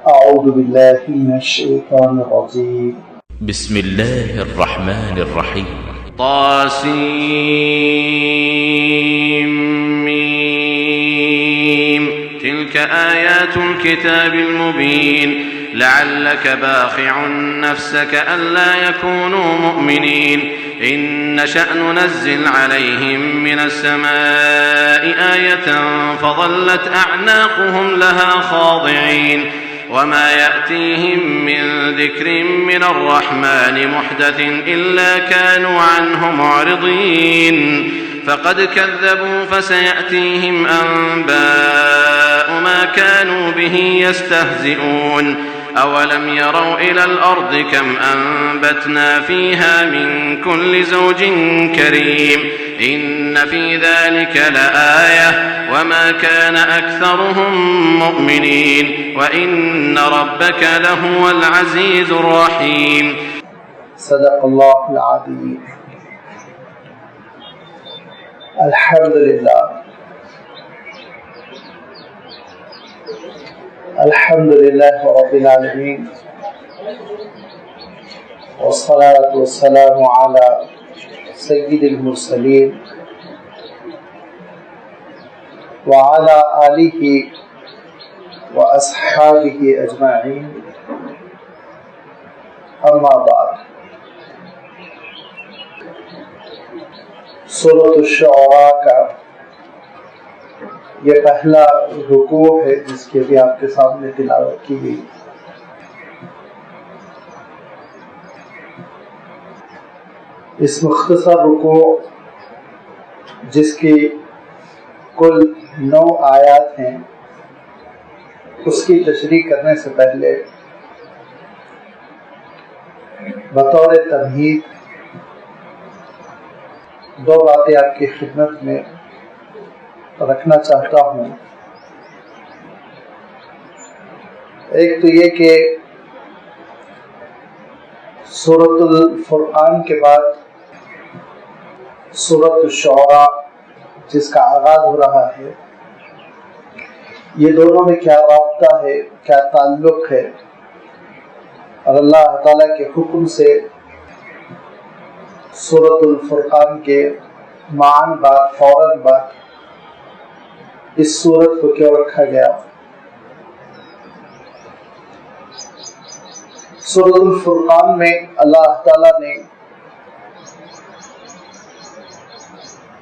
أعوذ بالله من الشيطان الرجيم. بسم الله الرحمن الرحيم. طاسيم تلك آيات الكتاب المبين لعلك باخع نفسك ألا يكونوا مؤمنين إن نشأ ننزل عليهم من السماء آية فظلت أعناقهم لها خاضعين وما يأتيهم من ذكر من الرحمن محدث إلا كانوا عنه معرضين فقد كذبوا فسيأتيهم أنباء ما كانوا به يستهزئون أولم يروا إلى الأرض كم أنبتنا فيها من كل زوج كريم إن في ذلك لآية وما كان أكثرهم مؤمنين وإن ربك لهو العزيز الرحيم. صدق الله العظيم. الحمد لله الحمد لله رب العالمين والصلاة والسلام على سيد المرسلين وعلى آله وأصحابه أجمعين أما بعد. سورۃ الشعراء کا یہ پہلا رکوع ہے جس کی بھی آپ کے سامنے تلاوت کی گئی. اس مختصر رکوع جس کی کل 9 آیات ہیں اس کی تشریح کرنے سے پہلے بطور تمہید 2 باتیں آپ کی خدمت میں رکھنا چاہتا ہوں. ایک تو یہ کہ سورۃ الفرقان کے بعد سورۃ الشعراء جس کا آغاز ہو رہا ہے، یہ دونوں میں کیا رابطہ ہے، کیا تعلق ہے، اور اللہ تعالیٰ کے حکم سے سورۃ الفرقان کے معاً بعد فوراً بعد اس سورت کو کیوں رکھا گیا. سورۃ الفرقان میں اللہ تعالیٰ نے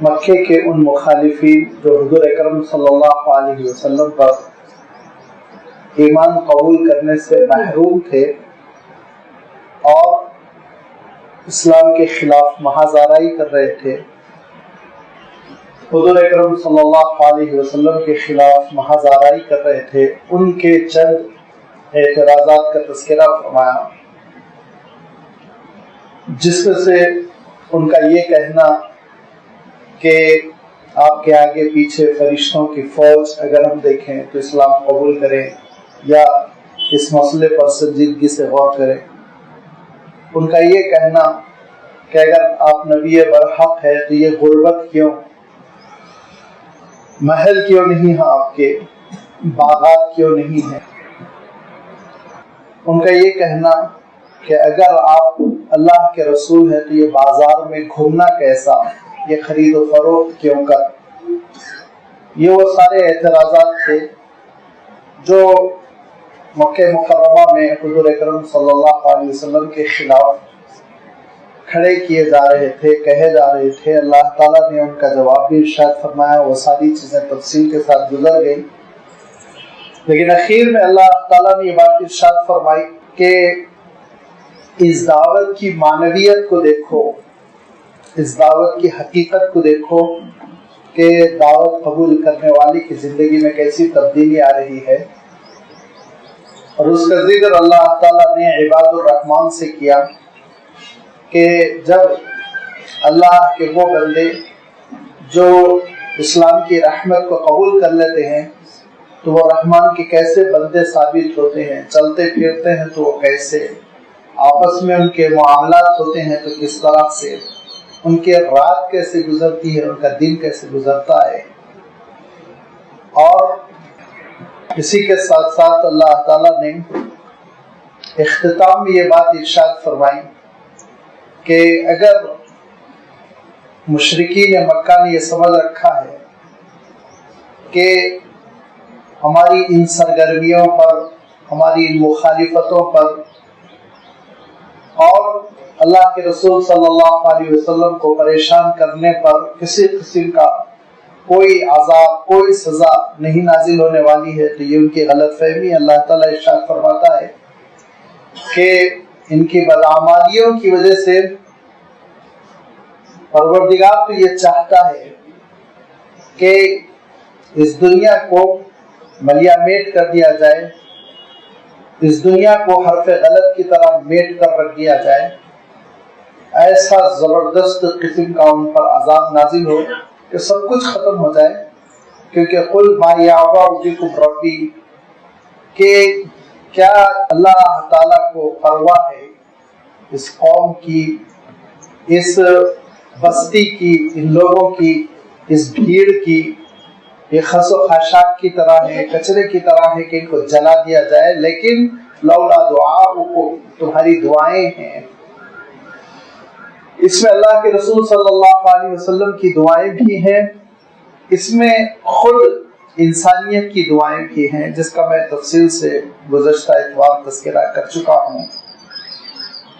مکے کے ان مخالفین جو حضور اکرم صلی اللہ علیہ وسلم پر ایمان قبول کرنے سے محروم تھے اور اسلام کے خلاف محاذ آرائی کر رہے تھے، حضور اکرم صلی اللہ علیہ وسلم کے خلاف محاذ آرائی کر رہے تھے، ان کے چند اعتراضات کا تذکرہ فرمایا، جس میں سے ان کا یہ کہنا کہ آپ کے آگے پیچھے فرشتوں کی فوج اگر ہم دیکھیں تو اسلام قبول کریں یا اس مسئلے پر سنجیدگی سے غور کریں. ان کا یہ کہنا کہ اگر آپ نبی برحق ہے تو یہ غربت کیوں، محل کیوں نہیں ہے، آپ کے باغات کیوں نہیں ہیں. ان کا یہ کہنا کہ اگر آپ اللہ کے رسول ہیں تو یہ بازار میں گھومنا کیسا، یہ خرید و فروخت کیوں کر. یہ وہ سارے اعتراضات تھے جو مکہ مکرمہ میں حضور اکرم صلی اللہ علیہ وسلم کے خلاف کھڑے کیے جا رہے تھے، کہے جا رہے تھے. اللہ تعالیٰ نے ان کا جواب بھی ارشاد فرمایا. وہ ساری چیزیں تفصیل کے ساتھ گزر گئی، لیکن اخیر میں اللہ تعالیٰ نے یہ بات ارشاد فرمائی کہ اس دعوت کی معنویت کو دیکھو، اس دعوت کی حقیقت کو دیکھو کہ دعوت قبول کرنے والی کی زندگی میں کیسی تبدیلی آ رہی ہے. اور اس کا ذکر اللہ تعالیٰ نے عباد الرحمن سے کیا کہ جب اللہ کے وہ بندے جو اسلام کی رحمت کو قبول کر لیتے ہیں تو وہ رحمان کے کیسے بندے ثابت ہوتے ہیں، چلتے پھرتے ہیں تو وہ کیسے، آپس میں ان کے معاملات ہوتے ہیں تو کس طرح سے، ان کے رات کیسے گزرتی ہے، ان کا دن کیسے گزرتا ہے. اور اسی کے ساتھ ساتھ اللہ تعالیٰ نے اختتام میں یہ بات ارشاد فرمائی کہ اگر مشرکین مکہ نے یہ سمجھ رکھا ہے کہ ہماری ان سرگرمیوں پر، ہماری ان مخالفتوں پر اور اللہ کے رسول صلی اللہ علیہ وسلم کو پریشان کرنے پر کسی قسم کا کوئی عذاب، کوئی سزا نہیں نازل ہونے والی ہے، تو یہ ان کی غلط فہمی۔ اللہ تعالیٰ ارشاد فرماتا ہے کہ ان کی بدعمالیوں کی وجہ سے پروردگار تو یہ چاہتا ہے کہ اس دنیا کو ملیا میٹ کر دیا جائے، اس دنیا کو حرف غلط کی طرح میٹ کر رکھ دیا جائے، ایسا زبردست قسم کا ان پر عذاب نازل ہو کہ سب کچھ ختم ہو جائے۔ کیونکہ قل ما یعبأ بکم ربی، کہ کیا اللہ تعالیٰ کو پرواہ ہے اس قوم کی، اس بستی کی، ان لوگوں کی، اس بھیڑ کی؟ یہ خس و خاشاک کی طرح ہے، کچرے کی طرح ہے کہ ان کو جلا دیا جائے، لیکن لولا دعاؤکم، تمہاری دعائیں ہیں۔ اس میں اللہ کے رسول صلی اللہ علیہ وسلم کی دعائیں بھی ہیں، اس میں خود انسانیت کی دعائیں بھی ہیں، جس کا میں تفصیل سے گزشتہ اتوار تذکرہ کر چکا ہوں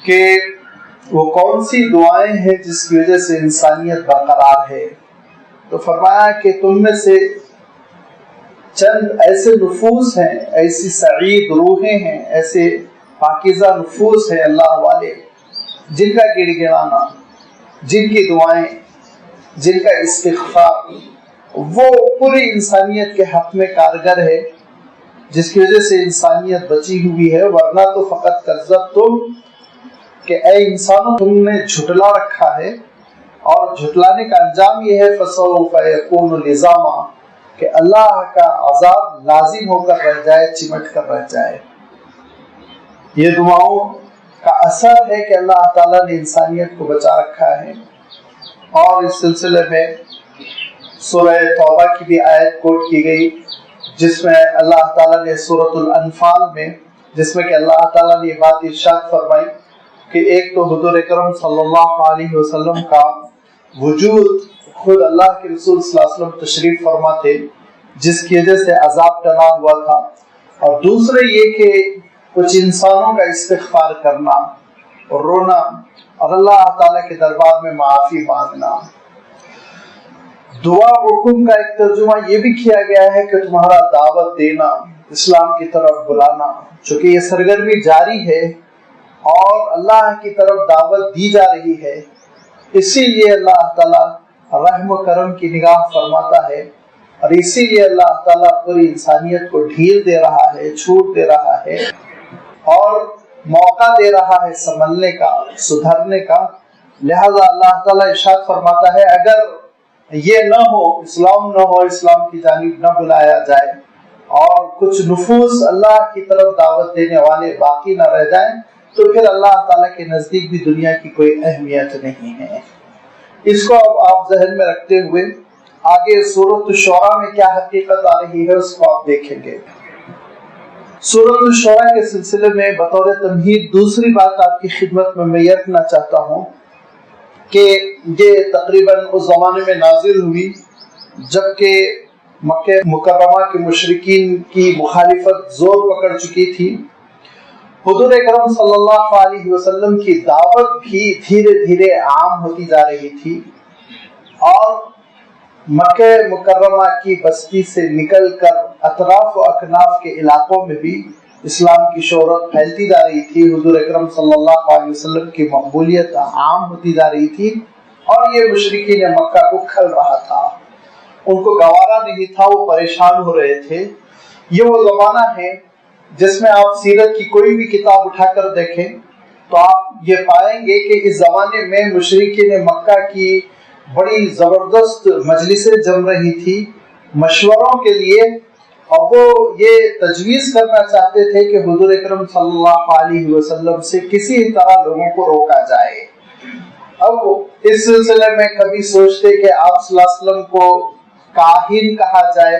کہ وہ کون سی دعائیں ہیں جس کی وجہ سے انسانیت برقرار ہے۔ تو فرمایا کہ تم میں سے چند ایسے نفوس ہیں، ایسی سعید روحیں ہیں، ایسے پاکیزہ نفوس ہیں اللہ والے، جن کا گڑ گڑانا، جن کی دعائیں، جن کا استغفار وہ پوری انسانیت کے حق میں کارگر ہے، جس کی وجہ سے انسانیت بچی ہوئی ہے۔ ورنہ تو فقط کذبتم، کہ اے انسانوں تم نے جھٹلا رکھا ہے، اور جھٹلانے کا انجام یہ ہے فسوف یکون لزاما، کہ اللہ کا عذاب لازم ہو کر رہ جائے، چمٹ کر رہ جائے۔ یہ دعاؤں کا اثر ہے کہ اللہ تعالیٰ نے انسانیت کو بچا رکھا ہے۔ اور اس سلسلے میں سورہ توبہ کی بھی آیت کوٹ کی گئی، جس میں اللہ تعالیٰ نے سورۃ الانفال میں، جس میں کہ اللہ تعالیٰ نے یہ بات ارشاد فرمائی کہ ایک تو حضور اکرم صلی اللہ علیہ وسلم کا وجود، خود اللہ کے رسول صلی اللہ علیہ وسلم تشریف فرما تھے، جس کی وجہ سے عذاب ٹلا ہوا تھا، اور دوسرے یہ کہ کچھ انسانوں کا استغفار کرنا اور رونا اور اللہ تعالیٰ کے دربار میں معافی مانگنا۔ دعا حکم کا ایک ترجمہ یہ بھی کیا گیا ہے کہ تمہارا دعوت دینا، اسلام کی طرف بلانا، چونکہ یہ سرگرمی جاری ہے اور اللہ کی طرف دعوت دی جا رہی ہے، اسی لیے اللہ تعالیٰ رحم و کرم کی نگاہ فرماتا ہے، اور اسی لیے اللہ تعالیٰ پوری انسانیت کو ڈھیل دے رہا ہے، چھوٹ دے رہا ہے، اور موقع دے رہا ہے سنبھلنے کا، سدھرنے کا۔ لہذا اللہ تعالیٰ ارشاد فرماتا ہے اگر یہ نہ ہو، اسلام نہ ہو، اسلام کی جانب نہ بلایا جائے، اور کچھ نفوس اللہ کی طرف دعوت دینے والے باقی نہ رہ جائیں، تو پھر اللہ تعالیٰ کے نزدیک بھی دنیا کی کوئی اہمیت نہیں ہے۔ اس کو اب آپ ذہن میں رکھتے ہوئے آگے سورۃ الشعراء میں کیا حقیقت آ رہی ہے اس کو آپ دیکھیں گے۔ سورۃ الشعراء کے سلسلے میں بطور تمہید دوسری بات آپ کی خدمت میں یہ رکھنا چاہتا ہوں کہ یہ تقریباً اس زمانے میں نازل ہوئی جبکہ مکہ مکرمہ کے مشرکین کی مخالفت زور پکڑ چکی تھی۔ حضور اکرم صلی اللہ علیہ وسلم کی دعوت بھی دھیرے دھیرے عام ہوتی جا رہی تھی، اور مکہ مکرمہ کی بستی سے نکل کر اطراف و اکناف کے علاقوں میں بھی اسلام کی شہرت پھیلتی جا رہی تھی، حضور اکرم صلی اللہ علیہ وسلم کی مقبولیت عام ہوتی جا رہی تھی، اور یہ مشرکین مکہ کو کھل رہا تھا، ان کو گوارا نہیں تھا، وہ پریشان ہو رہے تھے۔ یہ وہ زمانہ ہے جس میں آپ سیرت کی کوئی بھی کتاب اٹھا کر دیکھیں تو آپ یہ پائیں گے کہ اس زمانے میں مشرکین مکہ کی بڑی زبردست مجلسیں جم رہی تھی مشوروں کے لیے، اور وہ یہ تجویز کرنا چاہتے تھے کہ حضور اکرم صلی اللہ علیہ وسلم سے کسی طرح لوگوں کو روکا جائے۔ اب اس سلسلے میں کبھی سوچتے کہ آپ صلی اللہ علیہ وسلم کو کاہن کہا جائے،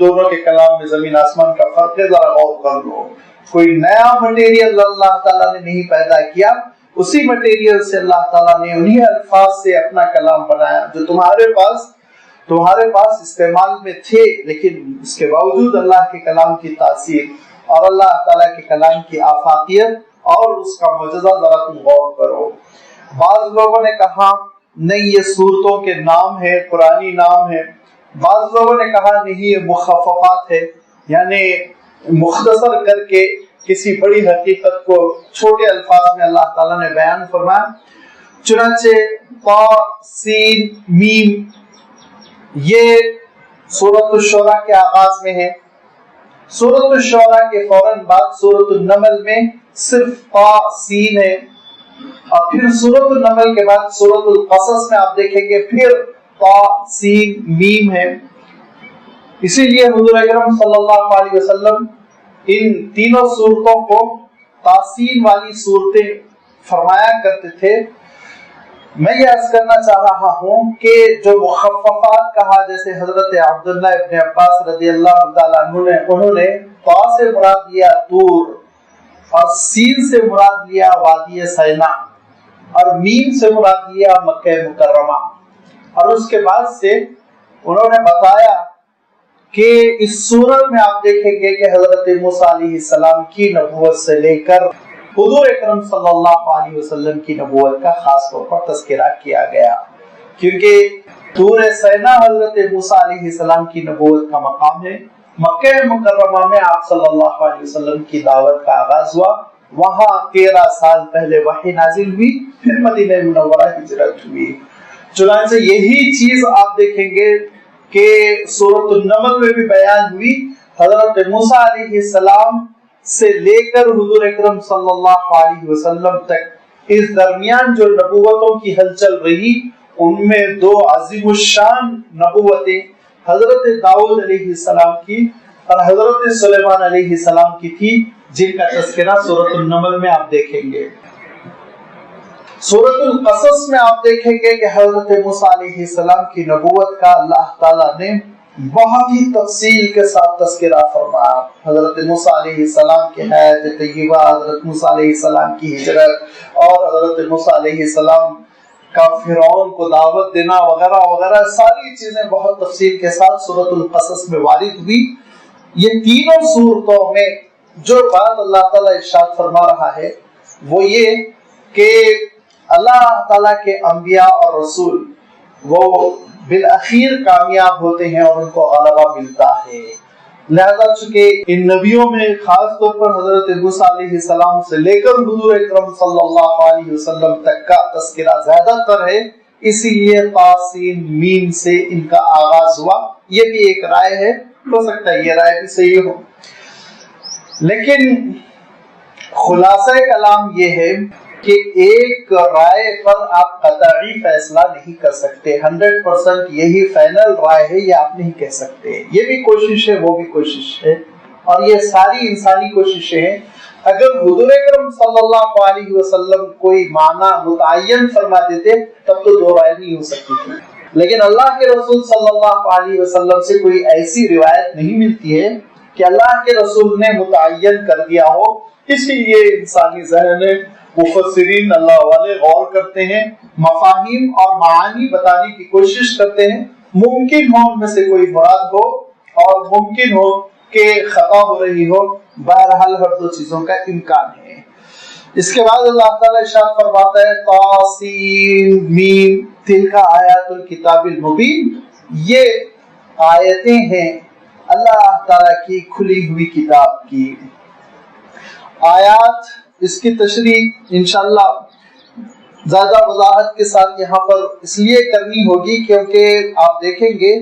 دونوں کے کلام میں زمین آسمان کا فرق ہے، ذرا غور کر لو۔ کوئی نیا مٹیریل اللہ تعالیٰ نے نہیں پیدا کیا، اسی مٹیریل سے اللہ تعالیٰ نے انہی الفاظ سے اپنا کلام بنایا جو تمہارے پاس استعمال میں تھے، لیکن اس کے باوجود اللہ کے کلام کی تاثیر اور اللہ تعالیٰ کے کلام کی آفاقیت اور اس کا معجزہ ذرا تم غور کرو۔ بعض لوگوں نے کہا نہیں یہ صورتوں کے نام ہے، قرآنی نام ہے، بعض لوگوں نے کہا نہیں یہ مخففات ہے، یعنی مختصر کر کے کسی بڑی حقیقت کو چھوٹے الفاظ میں اللہ تعالیٰ نے بیان فرمایا۔ چنانچہ طا سین میم یہ سورۃ الشعراء کے آغاز میں ہے، سورۃ الشعراء کے فوراً بعد سورۃ النمل میں صرف طا سین ہے، اور پھر سورۃ النمل کے بعد سورۃ القصص میں آپ دیکھیں گے پھر طا سین میم ہے۔ اسی لیے حضور اکرم صلی اللہ علیہ وسلم ان تینوں صورتوں کو تاسین والی صورتیں فرمایا کرتے تھے۔ میں یہ عرض کرنا چاہ رہا ہوں کہ جو مخففات کہا، جیسے حضرت عبداللہ ابن عباس رضی اللہ تعالیٰ عنہ نے انہوں نے طا سے مراد لیا طور، اور سین سے مراد لیا وادی سینا، اور میم سے مراد لیا مکہ مکرمہ، اور اس کے بعد سے انہوں نے بتایا کہ اس صورت میں آپ دیکھیں گے کہ حضرت موسیٰ علیہ السلام کی نبوت سے لے کر حضور اکرم صلی اللہ علیہ وسلم کی نبوت کا خاص طور پر تذکرہ کیا گیا، کیونکہ طور سینا حضرت موسیٰ علیہ السلام کی نبوت کا مقام ہے۔ مکہ مکرمہ میں آپ صلی اللہ علیہ وسلم کی دعوت کا آغاز ہوا، وہاں 13 سال پہلے وحی نازل ہوئی، پھر مدینہ منورہ ہجرت ہوئی۔ چنانچہ یہی چیز آپ دیکھیں گے کہ سورۃ النمل میں بھی بیان ہوئی، حضرت موسیٰ علیہ السلام سے لے کر حضور اکرم صلی اللہ علیہ وسلم تک اس درمیان جو نبوتوں کی ہلچل رہی، ان میں 2 عظیم الشان نبوتیں حضرت داؤد علیہ السلام کی اور حضرت سلیمان علیہ السلام کی تھی، جن کا تذکرہ سورۃ النمل میں آپ دیکھیں گے۔ سورۃ القصص میں آپ دیکھیں گے کہ حضرت موسیٰ علیہ السلام کی نبوت کا اللہ تعالیٰ نے بہت ہی تفصیل کے ساتھ تذکرہ فرمایا۔ حضرت موسیٰ علیہ السلام کی حیات طیبہ، حضرت موسیٰ علیہ السلام کی ہجرت، اور حضرت موسیٰ علیہ السلام کا فرعون کو دعوت دینا وغیرہ وغیرہ، ساری چیزیں بہت تفصیل کے ساتھ سورۃ القصص میں وارد ہوئی۔ یہ تینوں صورتوں میں جو بات اللہ تعالیٰ ارشاد فرما رہا ہے وہ یہ کہ اللہ تعالیٰ کے انبیاء اور رسول وہ بالآخر کامیاب ہوتے ہیں اور ان کو غلبہ ملتا ہے۔ لہذا چونکہ ان نبیوں میں خاص طور پر حضرت موسیٰ علیہ السلام سے لے کر حضور اکرم صلی اللہ علیہ وسلم تک کا تذکرہ زیادہ تر ہے، اسی لیے طا سین میم سے ان کا آغاز ہوا۔ یہ بھی ایک رائے ہے، ہو سکتا ہے یہ رائے بھی صحیح ہو، لیکن خلاصہ کلام یہ ہے کہ ایک رائے پر آپ قطعی فیصلہ نہیں کر سکتے، 100% یہی فائنل رائے ہے یہ آپ نہیں کہہ سکتے۔ یہ بھی کوشش ہے، وہ بھی کوشش ہے، اور یہ ساری انسانی کوششیں ہیں۔ اگر حضور اکرم صلی اللہ علیہ وسلم کوئی معنی متعین فرما دیتے تب تو 2 رائے نہیں ہو سکتی تھی، لیکن اللہ کے رسول صلی اللہ علیہ وسلم سے کوئی ایسی روایت نہیں ملتی ہے کہ اللہ کے رسول نے متعین کر دیا ہو، اسی لیے انسانی ذہن میں مفسرین اللہ والے غور کرتے ہیں، مفاہیم اور معانی بتانے کی کوشش کرتے ہیں، ممکن ہو ان میں سے کوئی مراد ہو اور ممکن ہو کہ خطا ہو رہی ہو، بہرحال ہر 2 چیزوں کا امکان ہے۔ اس کے بعد اللہ تعالیٰ ارشاد فرماتا ہے طا سین میم تلک آیات الکتاب المبین، یہ آیتیں ہیں اللہ تعالیٰ کی کھلی ہوئی کتاب کی۔ آیات اس کی تشریح انشاءاللہ زیادہ وضاحت کے ساتھ یہاں پر اس لیے کرنی ہوگی کیونکہ آپ دیکھیں گے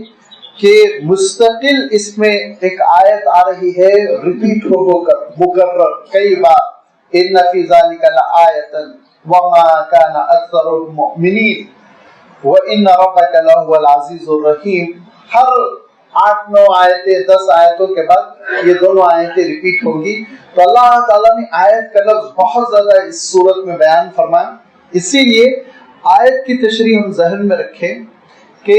کہ مستقل اس میں ایک آیت آ رہی ہے، ریپیٹ ہو کر مکرر کئی بار، ان فی ذلک لآیۃ وما کان اکثرهم مؤمنین وان ربک لہو العزیز الرحیم۔ ہر 8-9 آیتیں 10 آیتوں کے بعد یہ دونوں آیتیں ریپیٹ ہوگی، تو اللہ تعالیٰ نے آیت کا لفظ بہت زیادہ اس صورت میں بیان فرمایا۔ اسی لیے آیت کی تشریح ہم ذہن میں رکھیں کہ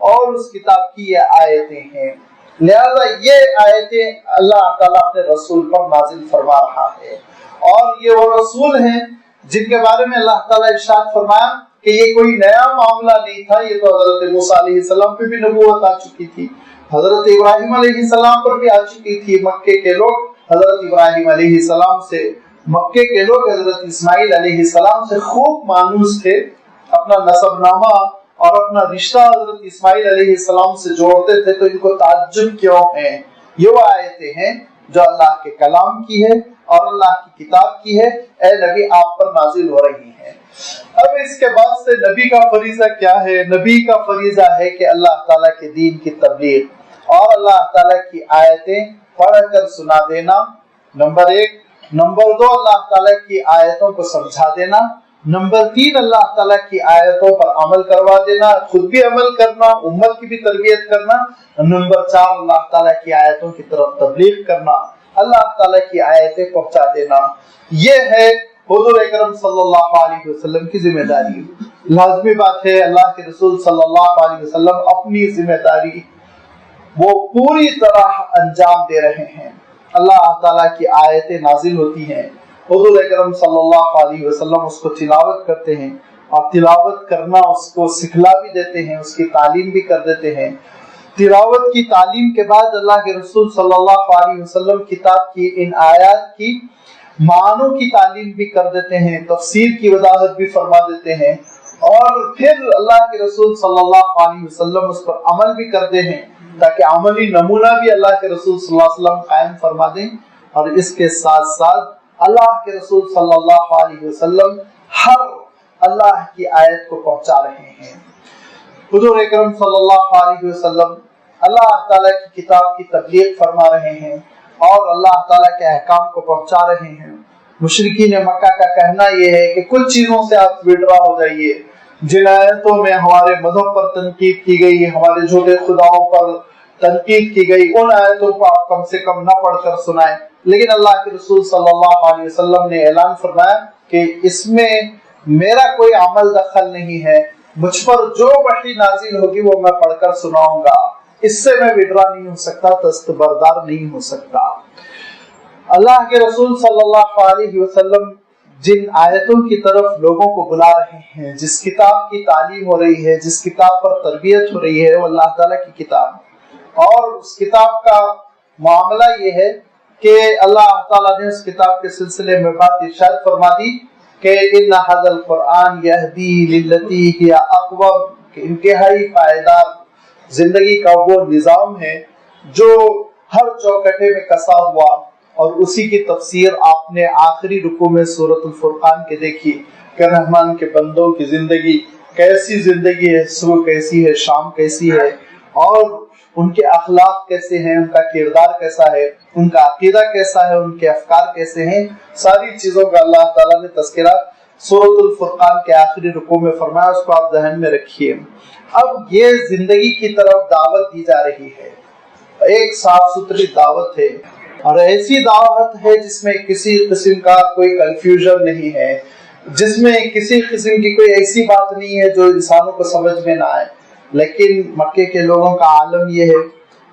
اور اس کتاب کی یہ آیتیں ہیں۔ لہذا یہ آیتیں اللہ تعالیٰ اپنے رسول پر نازل فرما رہا ہے، اور یہ وہ رسول ہیں جن کے بارے میں اللہ تعالیٰ ارشاد فرمایا کہ یہ کوئی نیا معاملہ نہیں تھا، یہ تو حضرت موسیٰ علیہ السلام پہ بھی نبوت آ چکی تھی، حضرت ابراہیم علیہ السلام پر بھی آ چکی تھی۔ مکے کے لوگ حضرت ابراہیم علیہ السلام سے، مکے کے لوگ حضرت اسماعیل علیہ السلام سے خوب مانوس تھے، اپنا نسب نامہ اور اپنا رشتہ حضرت اسماعیل علیہ السلام سے جوڑتے تھے، تو ان کو تعجب کیوں ہے؟ یہ وہ آیتیں ہیں جو اللہ کے کلام کی ہے اور اللہ کی کتاب کی ہے، اے نبی آپ پر نازل ہو رہی ہیں۔ اب اس کے بعد سے نبی کا فریضہ کیا ہے؟ نبی کا فریضہ ہے کہ اللہ تعالیٰ کے دین کی تبلیغ اور اللہ تعالیٰ کی آیتیں پڑھ کر سنا دینا، نمبر 1۔ نمبر 2، اللہ تعالیٰ کی آیتوں کو سمجھا دینا۔ نمبر 3، اللہ تعالیٰ کی آیتوں پر عمل کروا دینا، خود بھی عمل کرنا، امت کی بھی تربیت کرنا۔ نمبر 4، اللہ تعالیٰ کی آیتوں کی طرف تبلیغ کرنا، اللہ تعالیٰ کی آیتیں پہنچا دینا۔ یہ ہے حضور اکرم صلی اللہ علیہ وسلم کی ذمہ داری۔ لازمی بات ہے اللہ کے رسول صلی اللہ علیہ وسلم اپنی ذمہ داری وہ پوری طرح انجام دے رہے ہیں۔ اللہ تعالیٰ کی آیتیں نازل ہوتی ہیں، حضور اکرم صلی اللہ علیہ وسلم اس کو تلاوت کرتے ہیں، اور تلاوت کرنا اس کو سکھلا بھی دیتے ہیں، اس کی تعلیم بھی کر دیتے ہیں۔ تلاوت کی تعلیم کے بعد اللہ کے رسول صلی اللہ علیہ وسلم کتاب کی ان آیات کی معنوں کی تعلیم بھی کر دیتے ہیں، تفسیر کی وضاحت بھی فرما دیتے ہیں، اور پھر اللہ کے رسول صلی اللہ علیہ وسلم اس پر عمل بھی کرتے ہیں، تاکہ عملی نمونہ بھی اللہ کے رسول صلی اللہ علیہ وسلم قائم فرما دیں۔ اور اس کے ساتھ ساتھ اللہ کے رسول صلی اللہ علیہ وسلم ہر اللہ کی آیت کو پہنچا رہے ہیں۔ حضور اکرم صلی اللہ علیہ وسلم اللہ تعالیٰ کی کتاب کی تبلیغ فرما رہے ہیں اور اللہ تعالیٰ کے احکام کو پہنچا رہے ہیں۔ مشرکین مکہ کا کہنا یہ ہے کہ کچھ چیزوں سے آپ وڈرا ہو جائیے، جن آیتوں میں ہمارے مذہب پر تنقید کی گئی، ہمارے جھوٹے خداؤں پر تنقید کی گئی، ان آیتوں کو آپ کم سے کم نہ پڑھ کر سنائیں۔ لیکن اللہ کے رسول صلی اللہ علیہ وسلم نے اعلان فرمایا کہ اس میں میرا کوئی عمل دخل نہیں ہے، مجھ پر جو وحی نازل ہوگی وہ میں پڑھ کر سناؤں گا، اس سے میں وڈرا نہیں ہو سکتا، دستبردار نہیں ہو سکتا۔ اللہ کے رسول صلی اللہ علیہ وسلم جن آیتوں کی طرف لوگوں کو بلا رہے ہیں، جس کتاب کی تعلیم ہو رہی ہے، جس کتاب پر تربیت ہو رہی ہے، وہ اللہ تعالیٰ کی کتاب، اور اس کتاب کا معاملہ یہ ہے کہ اللہ تعالیٰ نے اس کتاب کے سلسلے میں بات ارشاد فرما دی کہ ان ھذا القرآن یہدی للتی ہی اقوم، کہ انتہائی پائیدار زندگی کا وہ نظام ہے جو ہر چوکٹے میں کسا ہوا، اور اسی کی تفسیر آپ نے آخری رکوع میں سورۃ الفرقان کے دیکھی کہ رحمان کے بندوں کی زندگی کیسی زندگی ہے، صبح کیسی ہے، شام کیسی ہے، اور ان کے اخلاق کیسے ہیں، ان کا کردار کیسا ہے، ان کا عقیدہ کیسا ہے، ان کے افکار کیسے ہیں، ساری چیزوں کا اللہ تعالیٰ نے تذکرہ سورۃ الفرقان کے آخری رکوع میں فرمایا، اس کو آپ ذہن میں رکھیے۔ اب یہ زندگی کی طرف دعوت دی جا رہی ہے، ایک صاف ستھری دعوت ہے، اور ایسی دعوت ہے جس میں کسی قسم کا کوئی کنفیوژن نہیں ہے، جس میں کسی قسم کی کوئی ایسی بات نہیں ہے جو انسانوں کو سمجھ میں نہ آئے۔ لیکن مکے کے لوگوں کا عالم یہ ہے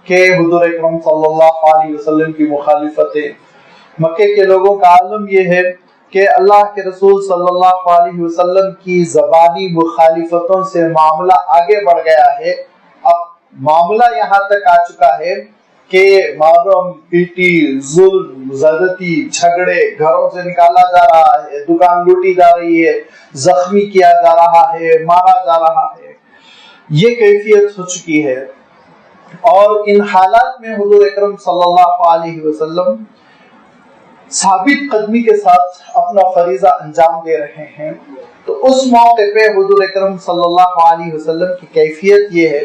کہ حضور اکرم صلی اللہ علیہ وسلم کی مخالفت ہے، مکے کے لوگوں کا عالم یہ ہے کہ اللہ کے رسول صلی اللہ علیہ وسلم کی زبانی مخالفتوں سے معاملہ آگے بڑھ گیا ہے۔ اب معاملہ یہاں تک آ چکا ہے کہ مارم پیٹی، ظلم، زیادتی، جھگڑے، گھروں سے نکالا جا رہا ہے، دکان لوٹی جا رہی ہے، زخمی کیا جا رہا ہے، مارا جا رہا ہے، یہ کیفیت ہو چکی ہے۔ اور ان حالات میں حضور اکرم صلی اللہ علیہ وسلم ثابت قدمی کے ساتھ اپنا فریضہ انجام دے رہے ہیں، تو اس موقع پہ حضور اکرم صلی اللہ علیہ وسلم کی کیفیت یہ ہے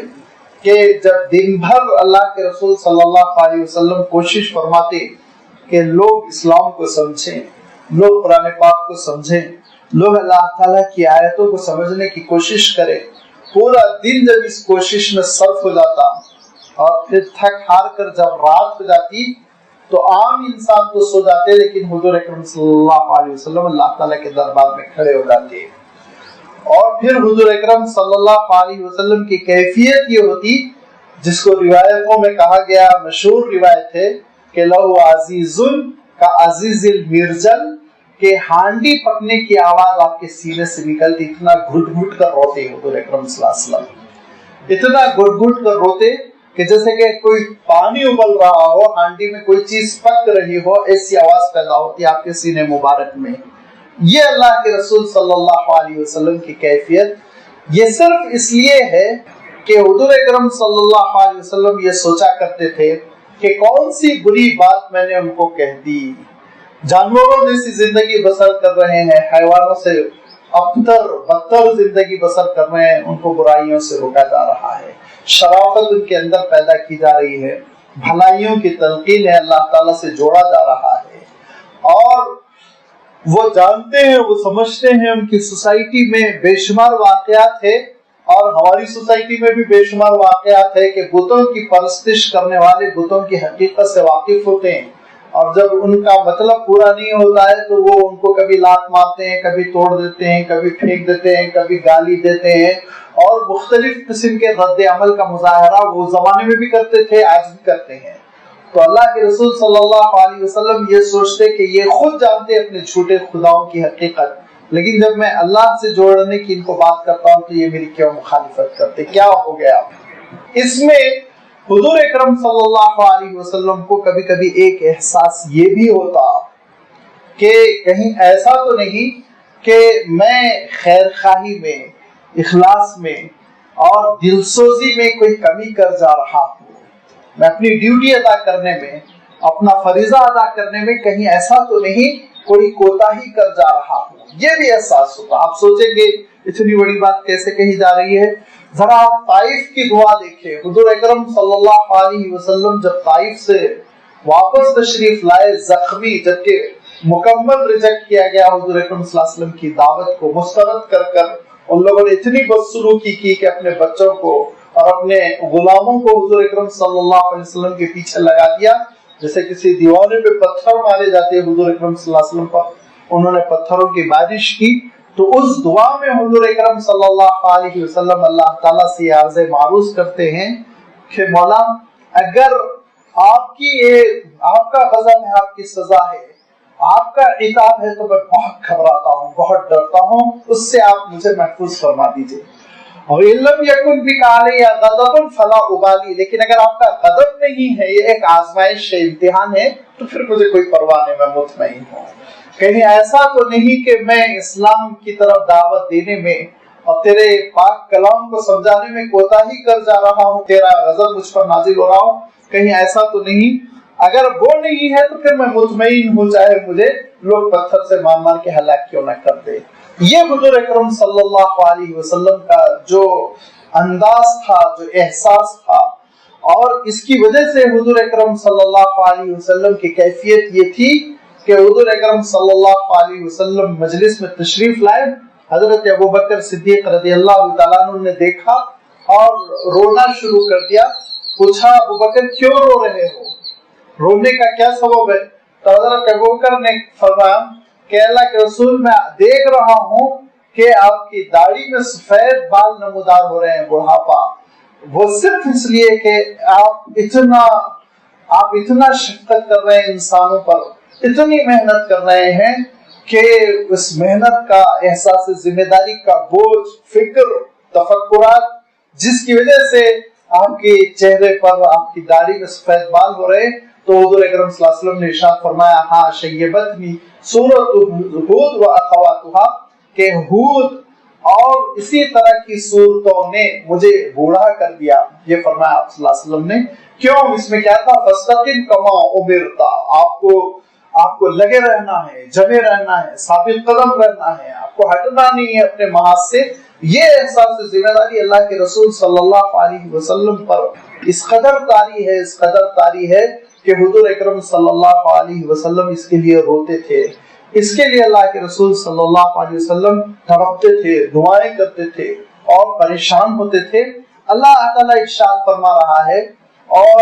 کہ جب دن بھر اللہ کے رسول صلی اللہ علیہ وسلم کوشش فرماتے کہ لوگ اسلام کو سمجھیں، لوگ قرآن پاک کو سمجھیں، لوگ اللہ تعالیٰ کی آیتوں کو سمجھنے کی کوشش کریں، پورا دن جب اس کوشش میں صرف ہو جاتا اور پھر تھک ہار کر جب رات ہو جاتی تو عام انسان تو سو جاتے، لیکن حضور اکرم صلی اللہ علیہ وسلم اللہ تعالیٰ کے دربار میں کھڑے ہو جاتے اور پھر حضور اکرم صلی اللہ علیہ وسلم کی کیفیت یہ ہوتی جس کو روایتوں میں کہا گیا، مشہور روایت ہے کہ لو عزیزن کا عزیز المرجل، کہ ہانڈی پکنے کی آواز آپ کے سینے سے نکلتی، اتنا گھٹ گھٹ کر روتے حضور اکرم صلی اللہ علیہ وسلم، اتنا گھٹ گھٹ کر روتے کہ جیسے کہ کوئی پانی ابل رہا ہو، ہانڈی میں کوئی چیز پک رہی ہو، ایسی آواز پیدا ہوتی آپ کے سینے مبارک میں۔ یہ اللہ کے رسول صلی اللہ علیہ وسلم کی کیفیت، یہ صرف اس لیے ہے کہ حضور اکرم صلی اللہ علیہ وسلم یہ سوچا کرتے تھے کہ کون سی بری بات میں نے ان کو کہہ دی۔ جانوروں جیسی زندگی بسر کر رہے ہیں، حیوانوں سے ابتر بدتر زندگی بسر کر رہے ہیں، ان کو برائیوں سے روکا جا رہا ہے، شرافت ان کے اندر پیدا کی جا رہی ہے، بھلائیوں کی تلقین ہے، اللہ تعالیٰ سے جوڑا جا رہا ہے۔ اور وہ جانتے ہیں، وہ سمجھتے ہیں، ان کی سوسائٹی میں بے شمار واقعات ہے، اور ہماری سوسائٹی میں بھی بے شمار واقعات ہے کہ بتوں کی پرستش کرنے والے بتوں کی حقیقت سے واقف ہوتے ہیں، اور جب ان کا مطلب پورا نہیں ہوتا ہے تو وہ ان کو کبھی لات مارتے ہیں، کبھی توڑ دیتے ہیں، کبھی پھینک دیتے ہیں، کبھی گالی دیتے ہیں، اور مختلف قسم کے رد عمل کا مظاہرہ وہ زمانے میں بھی کرتے تھے، آج بھی کرتے ہیں۔ تو اللہ کے رسول صلی اللہ علیہ وسلم یہ سوچتے کہ یہ خود جانتے اپنے جھوٹے خداؤں کی حقیقت، لیکن جب میں اللہ سے جوڑنے کی ان کو بات کرتا ہوں تو یہ میری کیوں مخالفت کرتے، کیا ہو گیا؟ اس میں حضور اکرم صلی اللہ علیہ وسلم کو کبھی کبھی ایک احساس یہ بھی ہوتا کہ کہیں ایسا تو نہیں کہ میں خیر خواہی میں، اخلاص میں اور دلسوزی میں کوئی کمی کر جا رہا ہوں، میں اپنی ڈیوٹی ادا کرنے میں، اپنا فریضہ ادا کرنے میں کہیں ایسا تو نہیں کوئی کوتاہی کر جا رہا ہوں، یہ بھی احساس ہوتا۔ آپ سوچیں گے اتنی بڑی بات کیسے کہی جا رہی ہے؟ ذرا آپ طائف کی دعا دیکھیں، حضور اکرم صلی اللہ علیہ وسلم جب طائف سے واپس تشریف لائے زخمی، جبکہ مکمل ریجیکٹ کیا گیا حضور اکرم صلی اللہ علیہ وسلم کی دعوت کو مسترد کر کر، ان لوگوں نے اتنی بدسلوکی کی کہ اپنے بچوں کو اور اپنے غلاموں کو حضور اکرم صلی اللہ علیہ وسلم کے پیچھے لگا دیا، جیسے کسی دیوانے پہ پتھر مارے جاتے حضور اکرم صلی اللہ علیہ وسلم پر، انہوں نے پتھروں کی بارش کی۔ تو اس دعا میں حضور اکرم صلی اللہ علیہ وسلم اللہ تعالیٰ سے عرض معروض کرتے ہیں کہ مولا اگر آپ کا غضب ہے، آپ کی سزا ہے، آپ کا عتاب ہے تو میں بہت گھبراتا ہوں، بہت ڈرتا ہوں، اس سے آپ مجھے محفوظ فرما دیجئے۔ اور علم یکن بک علی غضب فلا ابالی، لیکن اگر آپ کا غضب نہیں ہے، یہ ایک آزمائش ہے، امتحان ہے، تو پھر مجھے کوئی پرواہ نہیں، میں مطمئن ہوں۔ کہیں ایسا تو نہیں کہ میں اسلام کی طرف دعوت دینے میں اور تیرے پاک کلام کو سمجھانے میں کوتاہی کر جا رہا ہوں، تیرا غضب مجھ پر نازل ہو رہا ہوں، کہیں ایسا تو نہیں؟ اگر وہ نہیں ہے تو پھر میں مطمئن ہوں، چاہے مجھے لوگ پتھر سے مار مار کے ہلاک کیوں نہ کر دے۔ یہ حضور اکرم صلی اللہ علیہ وسلم کا جو انداز تھا، جو احساس تھا، اور اس کی وجہ سے حضور اکرم صلی اللہ علیہ وسلم کی کیفیت یہ تھی کہ حضور اکرم صلی اللہ علیہ وسلم مجلس میں تشریف لائے، حضرت ابوبکر صدیق رضی اللہ تعالیٰ عنہ نے دیکھا اور رونا شروع کر دیا۔ پوچھا ابوبکر کیوں رو رہے ہو، رونے کا کیا سبب ہے؟ تو حضرت ابوبکر نے فرمایا کہ اللہ کے رسول میں دیکھ رہا ہوں کہ آپ کی داڑھی میں سفید بال نمودار ہو رہے ہیں، بڑھاپا، وہ صرف اس لیے کہ آپ اتنا شفقت کر رہے ہیں انسانوں پر، اتنی محنت کر رہے ہیں کہ اس محنت کا احساس ذمہ داری کا بوجھ، فکر، تفکرات، جس کی وجہ سے آپ کے چہرے پر، آپ کی داڑھی میں سفید بال ہو رہے، تو حضور اکرم صلی اللہ علیہ وسلم نے ارشاد فرمایا ہاں شیبتنی سورۃ ہود و اخواتھا، کہ ہود اور اسی طرح کی صورتوں نے مجھے بوڑھا کر دیا۔ یہ فرمایا آپ صلی اللہ علیہ وسلم نے۔ کیوں؟ اس میں کیا تھا؟ فاستقم کما امرت، آپ کو لگے رہنا ہے، جمے رہنا ہے، ثابت قدم رہنا ہے، آپ کو ہٹنا نہیں ہے اپنے محاذ سے۔ یہ احساس ذمہ داری اللہ کے رسول صلی اللہ علیہ وسلم پر اس قدر طاری ہے کہ حضور اکرم صلی اللہ علیہ وسلم اس کے لیے روتے تھے، اس کے لیے اللہ کے رسول صلی اللہ علیہ وسلم تڑپتے تھے، دعائیں کرتے تھے اور پریشان ہوتے تھے۔ اللہ تعالیٰ ارشاد فرما رہا ہے، اور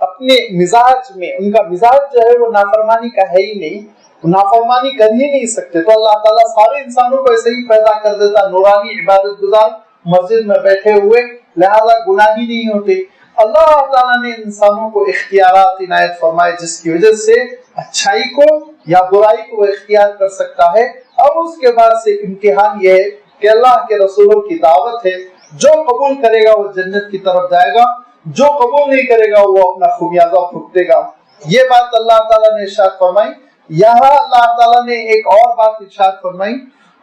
اپنے مزاج میں، ان کا مزاج جو ہے وہ نافرمانی کا ہے ہی نہیں، نافرمانی کر ہی نہیں سکتے، تو اللہ تعالیٰ سارے انسانوں کو ایسے ہی پیدا کر دیتا، نورانی عبادت گزار مسجد میں بیٹھے ہوئے، لہذا گناہ ہی نہیں ہوتے۔ اللہ تعالیٰ نے انسانوں کو اختیارات عنایت فرمائے جس کی وجہ سے اچھائی کو یا برائی کو اختیار کر سکتا ہے۔ اور اس کے بعد سے امتحان یہ ہے کہ اللہ کے رسولوں کی دعوت ہے، جو قبول کرے گا وہ جنت کی طرف جائے گا، جو قبول نہیں کرے گا وہ اپنا خمیازہ بھگتے گا۔ یہ بات اللہ تعالیٰ نے ارشاد فرمائی۔ یہاں اللہ تعالیٰ نے ایک اور بات ارشاد فرمائی،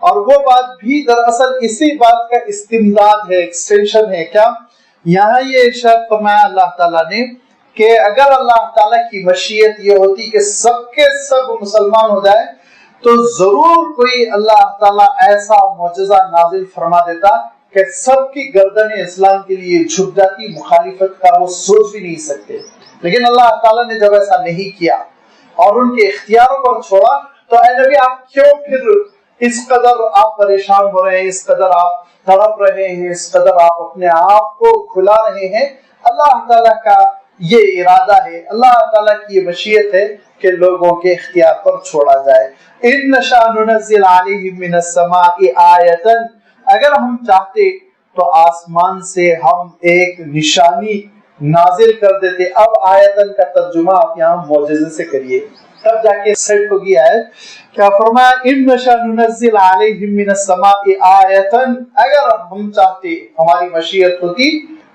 اور وہ بات بھی دراصل اسی بات کا استمداد ہے، ایکسٹینشن ہے۔ کیا؟ یہاں یہ ارشاد فرمایا اللہ تعالیٰ نے کہ اگر اللہ تعالیٰ کی مشیت یہ ہوتی کہ سب کے سب مسلمان ہو جائے تو ضرور کوئی اللہ تعالیٰ ایسا معجزہ نازل فرما دیتا کہ سب کی گردنیں اسلام کے لیے جھک جاتی، مخالفت کا وہ سوچ بھی نہیں سکتے۔ لیکن اللہ تعالیٰ نے جب ایسا نہیں کیا اور ان کے اختیاروں پر چھوڑا، تو اے نبی آپ کیوں پھر اس قدر آپ پریشان ہو رہے ہیں، اس قدر آپ تڑپ رہے ہیں، اس قدر آپ اپنے آپ کو کھلا رہے ہیں؟ اللہ تعالیٰ کا یہ ارادہ ہے، اللہ تعالیٰ کی یہ مشیت ہے کہ لوگوں کے اختیار پر چھوڑا جائے۔ ان نشاء ننزل علیہم من السماء آیۃ، اگر ہم چاہتے تو آسمان سے ہم ایک نشانی نازل کر دیتے۔ اب آیتن کا ترجمہ آپ یہاں معجزے سے کریے، تب جا کے سیٹ ہوگی آیت۔ کیا فرمایا؟ ان نشاء ننزل علیہم من السماء آیۃ، اگر ہم چاہتے، ہماری مشیت ہوتی